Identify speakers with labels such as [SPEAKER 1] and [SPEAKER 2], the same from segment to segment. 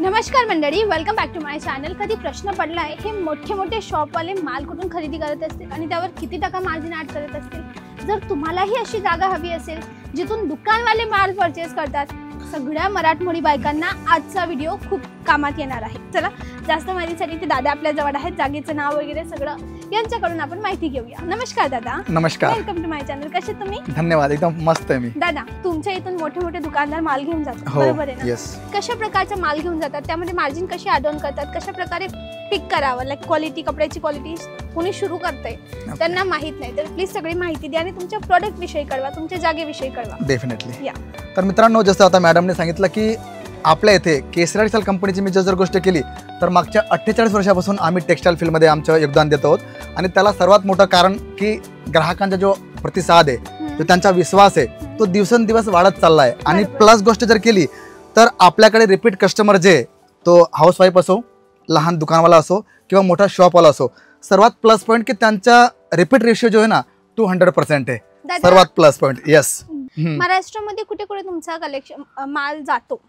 [SPEAKER 1] नमस्कार मंडळी, welcome back to my channel. कधी प्रश्न पडलाय हे मोठे मोठे शॉपवाले माल कुठून खरेदी करत असतील आणि त्यावर किती टक्का मार्जिन ऍड करत असतील। जर तुम्हालाही अशी जागा हवी असेल जिथून दुकानवाले माल परचेस करतात, सगळ्या मराठमोळी बायकांना आजचा व्हिडिओ खूप कामात येणार आहे। चला जास्त माहितीसाठी ते दादा आपल्या जवळ आहेत, जागेचं नाव वगैरे सगळं यांच्याकडून आपण माहिती घेऊया। नमस्कार दादा।
[SPEAKER 2] नमस्कार,
[SPEAKER 1] वेलकम टू माय चॅनल। कसे तुम्ही?
[SPEAKER 2] धन्यवाद, एकदम मस्त आहे मी।
[SPEAKER 1] दादा, तुमच्या इथून मोठे मोठे दुकानदार माल घेऊन जातात,
[SPEAKER 2] हो,
[SPEAKER 1] बरोबर आहे ना?
[SPEAKER 2] येस।
[SPEAKER 1] कशा प्रकारचा माल घेऊन जातात, त्यामध्ये मार्जिन कशी ॲड ऑन करतात, कशा प्रकारे पिक करावं, लाईक क्वालिटी, कपड्याची क्वालिटी कोणी सुरू करतंय त्यांना माहित नाही, तर प्लीज सगळी माहिती द्या आणि तुमच्या प्रोडक्ट विषयी कळवा, तुमच्या जागेविषयी कळवा।
[SPEAKER 2] डेफिनेटली। तर मित्रांनो, जसं आता मॅडमने सांगितलं की आपल्या इथे केसरा टेक्सटाईल कंपनीची मी जर गोष्ट केली तर मागच्या 48 वर्षापासून आम्ही टेक्सटाईल फील्डमध्ये आमचं योगदान देत आहोत आणि त्याला सर्वात मोठं कारण की ग्राहकांचा जो प्रतिसाद आहे, जो त्यांचा विश्वास आहे, तो दिवसेंदिवस वाढत चालला आहे। आणि प्लस गोष्ट जर केली तर आपल्याकडे रिपीट कस्टमर जे, तो हाऊसवाईफ असो, लहान दुकानवाला असो किंवा मोठा शॉपवाला असो, सर्वात प्लस पॉईंट की त्यांचा रिपीट रेशिओ जो आहे ना 200% आहे, सर्वात प्लस पॉईंट। येस।
[SPEAKER 1] महाराष्ट्रामध्ये कुठे कुठे तुमचा कलेक्शन माल जातो?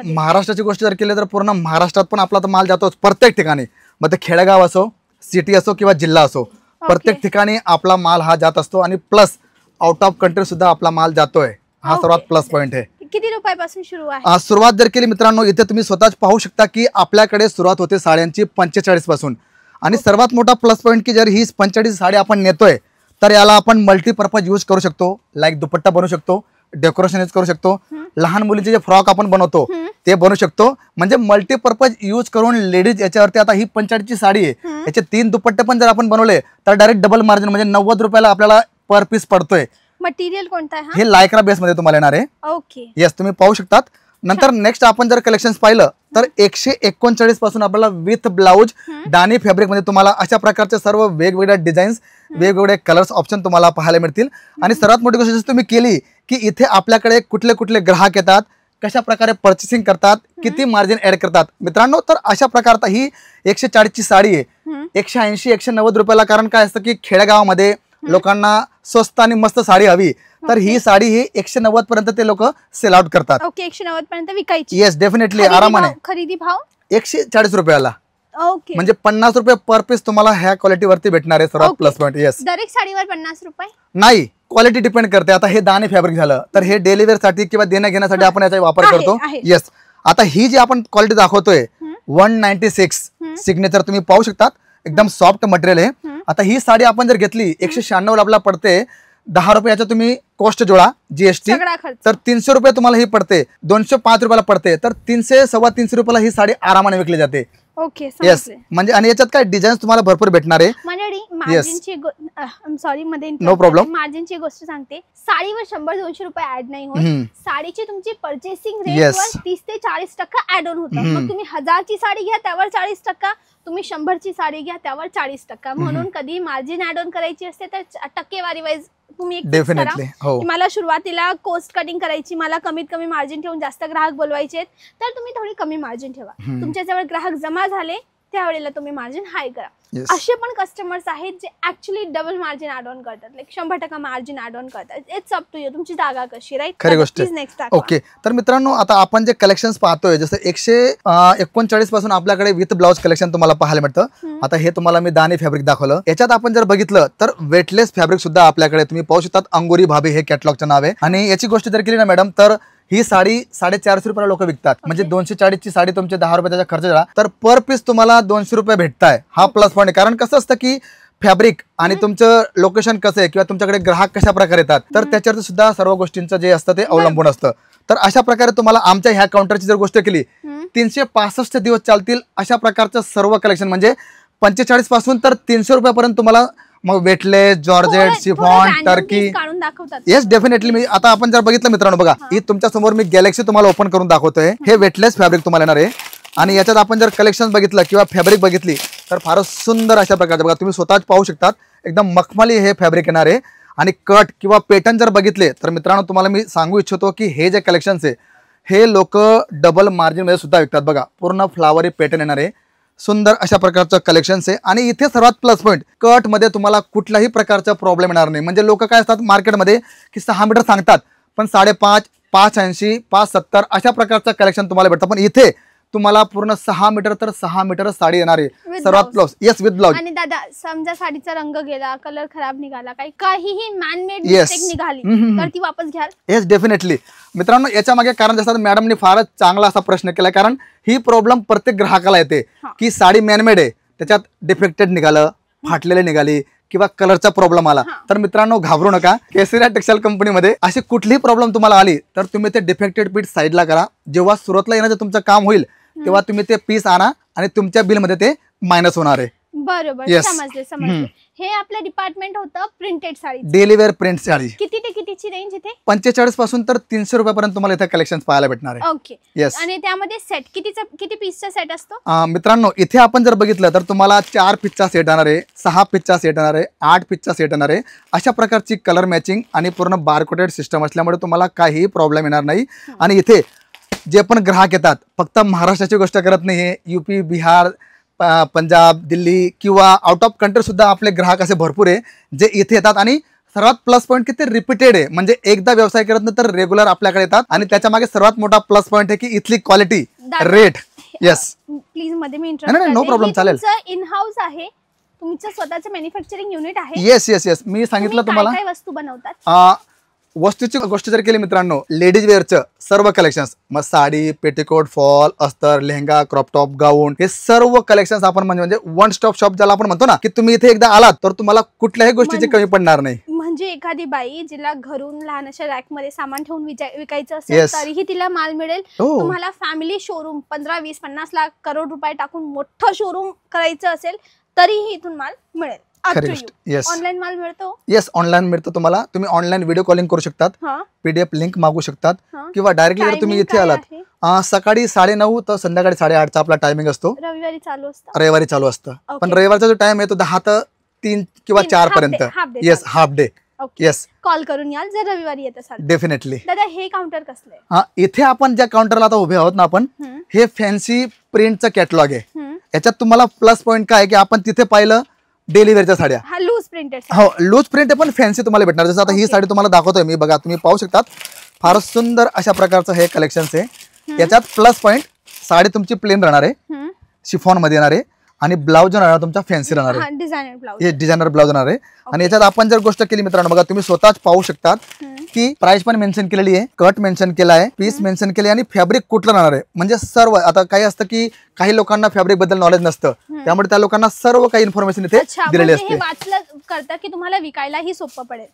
[SPEAKER 2] महाराष्ट्राची गोष्ट जर केली तर पूर्ण महाराष्ट्रात पण आपला तर माल जातोच, प्रत्येक ठिकाणी, मग ते खेडेगाव असो, सिटी असो किंवा जिल्हा असो, प्रत्येक ठिकाणी आपला माल हा जात असतो आणि प्लस आउट ऑफ कंट्री सुद्धा आपला माल जातोय, हा सर्वात प्लस पॉईंट आहे।
[SPEAKER 1] किती रुपयापासून सुरू आहे?
[SPEAKER 2] सुरुवात जर केली मित्रांनो, इथे तुम्ही स्वतःच पाहू शकता की आपल्याकडे सुरुवात होते साड्यांची 45 पासून। आणि सर्वात मोठा प्लस पॉईंट की जर ही 45 साडी आपण नेतोय तर याला आपण मल्टीपर्पज यूज करू शकतो, लाईक दुपट्टा बनवू शकतो, डेकोरेशन यूज करू शकतो, लहान मुलींचे जे फ्रॉक आपण बनवतो ते बनवू शकतो, म्हणजे मल्टीपर्पज यूज करून लेडीज याच्यावरती। आता ही 45 ची साडी आहे, याचे 3 दुपट्टे पण जर आपण बनवले तर डायरेक्ट डबल मार्जिन, म्हणजे 90 रुपयाला आपल्याला पर पीस पडतोय।
[SPEAKER 1] मटेरियल कोणता आहे?
[SPEAKER 2] हे लायक्रा बेस मध्ये तुम्हाला येणार आहे।
[SPEAKER 1] ओके,
[SPEAKER 2] येस, तुम्ही पाहू शकतात। नंतर नेक्स्ट आपण जर कलेक्शन पाहिलं तर 139 पासून आपल्याला विथ ब्लाउज दानी फॅब्रिक मध्ये तुम्हाला अशा प्रकारचे सर्व वेगवेगळ्या डिझाईन्स, वेगवेगळे कलर्स ऑप्शन तुम्हाला पाहायला मिळतील। आणि सर्वात मोठी गोष्ट जसं तुम्ही केली की इथे आपल्याकडे कुठले कुठले ग्राहक येतात, कशा प्रकारे पर्चेसिंग करतात, किती मार्जिन ऍड करतात मित्रांनो, तर अशा प्रकारता ही 140 ची साडी आहे 180 190 रुपयाला। कारण काय असतं की खेडेगावामध्ये लोकांना स्वस्त आणि मस्त साडी हवी, तर ही साडी ही 190 पर्यंत ते लोक सेल आउट करतात।
[SPEAKER 1] ओके, 190 पर्यंत विकायची?
[SPEAKER 2] येस, डेफिनेटली, आरामाने।
[SPEAKER 1] खरेदी भाव
[SPEAKER 2] 140 रुपयाला,
[SPEAKER 1] ओके,
[SPEAKER 2] म्हणजे 50 रुपये पर पीस तुम्हाला ह्या क्वालिटी वरती भेटणार आहे, सर्वात प्लस पॉईंट। येस,
[SPEAKER 1] दरेक साडीवर 50 रुपये
[SPEAKER 2] नाही, क्वालिटी डिपेंड करते। आता हे दाणे फॅब्रिक झालं तर हे डेली वेअर साठी किंवा देण्या घेण्यासाठी आपण याचा वापर करतो। येस, आता ही जी आपण क्वालिटी दाखवतोय 196 सिग्नेचर, तुम्ही पाहू शकतात, एकदम सॉफ्ट मटेरियल आहे। आता ही साडी आपण जर घेतली 196 ला आपल्याला पडते 10 रुपयाचा, तुम्ही कॉस्ट जोडा जीएसटी, तर 300 रुपये तुम्हाला ही पडते, 205 रुपयाला पडते, तर 300 सव्वा 300 रुपयाला ही साडी आरामाने विकली जाते।
[SPEAKER 1] ओके,
[SPEAKER 2] येस, म्हणजे आणि याच्यात काय डिझाईन्स तुम्हाला भरपूर भेटणार आहे।
[SPEAKER 1] मंडळी, मार्जिनची सॉरी मध्ये
[SPEAKER 2] नो प्रॉब्लेम,
[SPEAKER 1] मार्जिनची गोष्ट सांगते, साडीवर 100-200 रुपये ऍड नाही होत, साडीची तुमची पर्चेसिंग रेटवर 30 ते 40% ऍड ऑन होतं। मग तुम्ही 1000 ची साडी घ्या त्यावर 40%, तुम्ही 100 ची साडी घ्या त्यावर 40%, म्हणून कधी मार्जिन ऍड ऑन करायची असते तर टक्केवारी वाईज तुम्ही
[SPEAKER 2] डेफिनेटली, हो,
[SPEAKER 1] मला सुरुवातीला कॉस्ट कटिंग करायची, मला कमीत कमी मार्जिन ठेवून जास्त ग्राहक बोलवायचे, तर तुम्ही थोडी कमी मार्जिन ठेवा। तुमच्या जवळ ग्राहक जमा झाले त्यावेळेला तुम्ही मार्जिन हाय करा। असे पण कस्टमर्स आहेत जे actually double margin add on करतात, लाईक 100% मार्जिन ऍड ऑन करतात। इट्स अप टू यू, तुमची जागा कशी, राईट?
[SPEAKER 2] खरी गोष्ट। ओके, तर मित्रांनो, आता आपण जे कलेक्शन्स पाहतोय जसं 139 पासून आपल्याकडे विथ ब्लाउज कलेक्शन तुम्हाला पाहायला मिळतं। आता हे तुम्हाला मी दाणे फॅब्रिक दाखवलं, याच्यात आपण जर बघितलं तर वेटलेस फॅब्रिक सुद्धा आपल्याकडे तुम्ही पाहू शकतात। अंगोरी भाभी हे कॅटलॉगचं नाव आहे। आणि याची गोष्ट जर केली ना मॅडम, तर ही साडी 450 रुपयाला लोक विकतात, म्हणजे 240 ची साडी तुमचे 10 रुपये त्याचा खर्च झाला तर पर पीस तुम्हाला 200 रुपये भेटताय, हा प्लस पॉईंट आहे। कारण कसं असतं की फॅब्रिक आणि तुमचं लोकेशन कसं आहे किंवा तुमच्याकडे ग्राहक कशा प्रकारे येतात, तर त्याच्यावर सुद्धा सर्व गोष्टींचं जे असतं ते अवलंबून असतं। तर अशा प्रकारे तुम्हाला आमच्या ह्या काउंटरची जर गोष्ट केली 365 दिवस चालतील अशा प्रकारचं सर्व कलेक्शन, म्हणजे 45 पासून तर 300 रुपयापर्यंत तुम्हाला, मग weightless, georgette, chiffon, Turkey. Yes, definitely. मी आता आपण जर बघितलं मित्रांनो, बघा, ही तुमच्या समोर मी गॅलेक्सी तुम्हाला ओपन करून दाखवतोय, हे वेटलेस फॅब्रिक तुम्हाला येणार आहे। आणि याच्यात आपण जर कलेक्शन बघितलं किंवा फॅब्रिक बघितली तर फारच सुंदर अशा प्रकारचं, बघा तुम्ही स्वतःच पाहू शकतात, एकदम मखमली हे फॅब्रिक येणार आहे। आणि कट किंवा पॅटर्न जर बघितले तर मित्रांनो तुम्हाला मी सांगू इच्छितो की हे जे कलेक्शन्स आहे हे लोक डबल मार्जिन मध्ये सुद्धा विकतात। बघा, पूर्ण फ्लावरी पॅटर्न येणार आहे, सुंदर अशा प्रकारचं कलेक्शन्स आहे। आणि इथे सर्वात प्लस पॉईंट, कट मध्ये तुम्हाला कुठल्याही प्रकारचा प्रॉब्लेम येणार नाही। म्हणजे लोक काय असतात मार्केटमध्ये की 6 मीटर सांगतात पण 5.5, 580, 570 अशा प्रकारचं कलेक्शन तुम्हाला भेटतं, पण इथे तुम्हाला पूर्ण 6 मीटर तर 6 मीटर साडी येणार आहे
[SPEAKER 1] With
[SPEAKER 2] सर्वात
[SPEAKER 1] blouse.
[SPEAKER 2] Blouse. Yes with blouse.
[SPEAKER 1] आणि दादा समजा साडीचा रंग गेला, कलर खराब निघाला, काहीही मॅनमेड
[SPEAKER 2] Yes.
[SPEAKER 1] मिस्टेक निघाली
[SPEAKER 2] हम्म.
[SPEAKER 1] तर ती वापस घ्याल?
[SPEAKER 2] Yes definitely. मित्रांनो याच्या मागे कारण जसं मॅडमने फारच चांगला असा प्रश्न केला, कारण ही प्रॉब्लेम प्रत्येक ग्राहकाला येते
[SPEAKER 1] हा.
[SPEAKER 2] की साडी मॅनमेड आहे, त्याच्यात डिफेक्टेड निघालं, फाटलेले निघाली किंवा कलरचा प्रॉब्लेम आला,
[SPEAKER 1] हा.
[SPEAKER 2] तर मित्रांनो घाबरू नका. केसरिया टेक्सटाईल कंपनीमध्ये अशी कुठलीही प्रॉब्लेम तुम्हाला आली तर तुम्ही ते डिफेक्टेड पीस साईडला करा. जेव्हा सुरुवातीला येण्याचं तुमचं काम होईल तेव्हा तुम्ही ते पीस आणा आणि तुमच्या बिलमध्ये ते मायनस होणार आहे.
[SPEAKER 1] बरोबर,
[SPEAKER 2] Yes.
[SPEAKER 1] समजले. हे आपलं डिपार्टमेंट होतं printed sari.
[SPEAKER 2] Daily wear print sari
[SPEAKER 1] किती ते कितीची रेंज इथे?
[SPEAKER 2] 45 पासून तर 300 रुपयापर्यंत तुम्हाला इथे कलेक्शन पाहायला भेटणार आहे.
[SPEAKER 1] ओके.
[SPEAKER 2] येस.
[SPEAKER 1] आणि त्यामध्ये सेट किती पीसचा सेट असतो?
[SPEAKER 2] मित्रांनो इथे आपण जर बघितलं तर तुम्हाला 4 पीसचा सेट येणार आहे, 6 पीसचा सेट येणार आहे, 8 पीसचा सेट येणार आहे. अशा प्रकारची कलर मॅचिंग आणि पूर्ण बारकोडेड सिस्टम असल्यामुळे तुम्हाला काहीही प्रॉब्लेम येणार नाही. आणि इथे जे पण ग्राहक येतात फक्त महाराष्ट्राची गोष्ट करत नाही, हे UP, बिहार, पंजाब, दिल्ली किंवा आउट ऑफ कंट्री सुद्धा आपले ग्राहक असे भरपूर आहे जे इथे येतात. आणि सर्वात प्लस पॉईंट की ते रिपीटेड आहे, म्हणजे एकदा व्यवसाय करत नाही तर रेग्युलर आपल्याकडे येतात. आणि त्याच्या मागे सर्वात मोठा प्लस पॉईंट आहे की इथली क्वालिटी, रेट. येस
[SPEAKER 1] प्लीज मध्ये मी
[SPEAKER 2] नाही, no problem, चालेल.
[SPEAKER 1] इन हाऊस आहे, तुमचं स्वतःचं मॅन्युफॅक्चरिंग युनिट आहे?
[SPEAKER 2] Yes yes yes. मी सांगितलं तुम्हाला
[SPEAKER 1] काय वस्तू बनवतात?
[SPEAKER 2] वस्तूची गोष्ट जर केली मित्रांनो, लेडीज वेअरचं सर्व कलेक्शन्स, मग साडी, पेटिकोट, फॉल, अस्तर, लेहंगा, क्रॉप टॉप, गाऊन, हे सर्व कलेक्शन्स आपण म्हणजे वन स्टॉप शॉप ज्याला आपण म्हणतो ना, की तुम्ही इथे एकदा आलात तर तुम्हाला कुठल्याही गोष्टीची कमी पडणार नाही.
[SPEAKER 1] म्हणजे एखादी बाई जिला घरून लहान अशा रॅक मध्ये सामान ठेवून विकायचं असेल
[SPEAKER 2] Yes.
[SPEAKER 1] तरीही तिला माल मिळेल.
[SPEAKER 2] हो.
[SPEAKER 1] तुम्हाला फॅमिली शोरूम 15, 20, 50 लाख करोड रुपये टाकून मोठं शोरूम करायचं असेल तरीही इथून माल मिळेल.
[SPEAKER 2] खरी गोष्ट. येस
[SPEAKER 1] ऑनलाईन माल मिळतो.
[SPEAKER 2] येस ऑनलाईन मिळतो तुम्हाला. तुम्ही ऑनलाईन व्हिडिओ कॉलिंग करू शकतात,
[SPEAKER 1] हा,
[SPEAKER 2] PDF लिंक मागू शकतात
[SPEAKER 1] हा.
[SPEAKER 2] किंवा डायरेक्टली जर तुम्ही
[SPEAKER 1] Timing
[SPEAKER 2] इथे
[SPEAKER 1] काय
[SPEAKER 2] आलात
[SPEAKER 1] आहे?
[SPEAKER 2] सकाळी 9:30 तर संध्याकाळी 8:30चा आपला टायमिंग असतो.
[SPEAKER 1] रविवारी चालू असतं.
[SPEAKER 2] रविवारी चालू असतं.
[SPEAKER 1] Okay.
[SPEAKER 2] पण रविवारचा जो टाइम आहे तो 10 ते 3 किंवा 4
[SPEAKER 1] half
[SPEAKER 2] पर्यंत.
[SPEAKER 1] day, half day
[SPEAKER 2] येस
[SPEAKER 1] चालतं.
[SPEAKER 2] Half day.
[SPEAKER 1] Okay.
[SPEAKER 2] Yes
[SPEAKER 1] call करून याल जर रविवारी येत असाल.
[SPEAKER 2] डेफिनेटली.
[SPEAKER 1] दादा हे काउंटर कसलं आहे?
[SPEAKER 2] इथे आपण ज्या काउंटरला आता उभे आहोत ना आपण,
[SPEAKER 1] हम्म,
[SPEAKER 2] हे फॅन्सी प्रिंटचं कॅटलॉग आहे.
[SPEAKER 1] हम्म.
[SPEAKER 2] याच्यात तुम्हाला प्लस पॉईंट काय आहे की आपण तिथे पाहिलं डेली वेअरच्या साड्या,
[SPEAKER 1] हा लूज प्रिंटेड.
[SPEAKER 2] हो लूज प्रिंट आहे पण फॅन्सी तुम्हाला भेटणार. जसं आता ही
[SPEAKER 1] Okay.
[SPEAKER 2] साडी तुम्हाला दाखवतोय मी, बघा तुम्ही पाहू शकतात, फार सुंदर अशा प्रकारचं हे कलेक्शन आहे. याच्यात प्लस पॉईंट साडी तुमची प्लेन राहणार आहे, शिफॉन मध्ये येणार आहे आणि ब्लाउज राहणार तुमचा फॅन्सी राहणार आहे.
[SPEAKER 1] Designer blouse.
[SPEAKER 2] हे डिझायनर ब्लाउज राहणार आहे. आणि याच्यात आपण जर गोष्ट केली मित्रांनो, बघा तुम्ही स्वतःच पाहू शकतात की प्राइस पण मेन्शन केलेली आहे, कट मेन्शन केला आहे, पीस मेन्शन केले आणि फॅब्रिक कुठलं राहणार आहे. म्हणजे सर्व, आता काही असतं की काही लोकांना फॅब्रिक बद्दल नॉलेज नसतं, त्यामुळे त्या लोकांना सर्व काही इन्फॉर्मेशन इथे दिलेली
[SPEAKER 1] हे
[SPEAKER 2] असते.
[SPEAKER 1] वाचलं करता की तुम्हाला विकायलाही सोपं पडेल.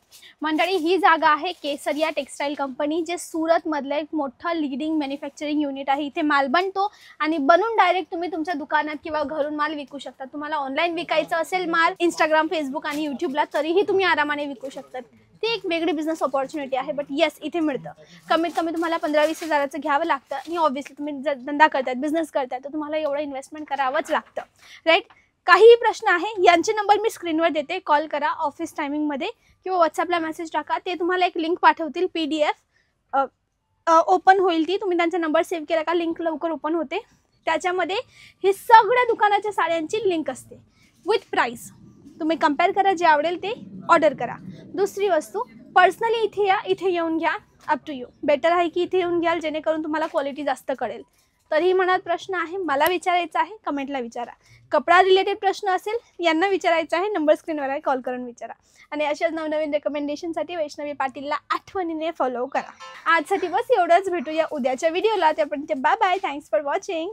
[SPEAKER 1] मंडळी ही जागा आहे केसरिया टेक्सटाईल कंपनी, जे सुरत मधलं एक मोठं लीडिंग मॅन्युफॅक्चरिंग युनिट आहे. इथे माल बनतो आणि बनून डायरेक्ट तुम्ही तुमच्या दुकानात किंवा घरून माल विकू शकता. तुम्हाला ऑनलाईन विकायचं असेल माल इंस्टाग्राम, फेसबुक आणि युट्यूबला, तरीही तुम्ही आरामाने विकू शकतात. ती एक वेगळी बिझनेस ऑपॉर्च्युनिटी आहे. बट येस इथे मिळतं. कमीत कमी तुम्हाला 15-20 हजाराचं घ्यावं लागतं. आणि ऑब्व्हियसली तुम्ही जर धंदा करतायत, बिझनेस करतायत, तर तुम्हाला एवढं इन्व्हेस्टमेंट करावंच लागतं, राईट. काहीही प्रश्न आहे, यांचे नंबर मी स्क्रीनवर देते, कॉल करा ऑफिस टायमिंगमध्ये किंवा व्हॉट्सअपला मेसेज टाका. ते तुम्हाला एक लिंक पाठवतील, PDF ओपन होईल ती. तुम्ही त्यांचा नंबर सेव्ह केला का लिंक लवकर ओपन होते. त्याच्यामध्ये हे सगळ्या दुकानाच्या साड्यांची लिंक असते विथ प्राइस. तुम्ही कम्पेअर करा, जे आवडेल ते ऑर्डर करा. दुसरी वस्तू, पर्सनली इथे या, इथे येऊन घ्या. Up to you. बेटर आहे की इथे येऊन घ्याल, जेणेकरून तुम्हाला क्वालिटी जास्त कळेल. तरीही मनात प्रश्न आहे, मला विचारायचा आहे, कमेंटला विचारा. कपडा रिलेटेड प्रश्न असेल, यांना विचारायचं आहे, नंबर स्क्रीनवर आहे, कॉल करून विचारा. आणि अशाच नवनवीन रेकमेंडेशनसाठी वैष्णवी पाटीलला आठवणीने फॉलो करा. आजसाठी बस एवढंच. भेटूया उद्याच्या व्हिडिओला. त्यापर्यंत bye bye. Thanks for watching.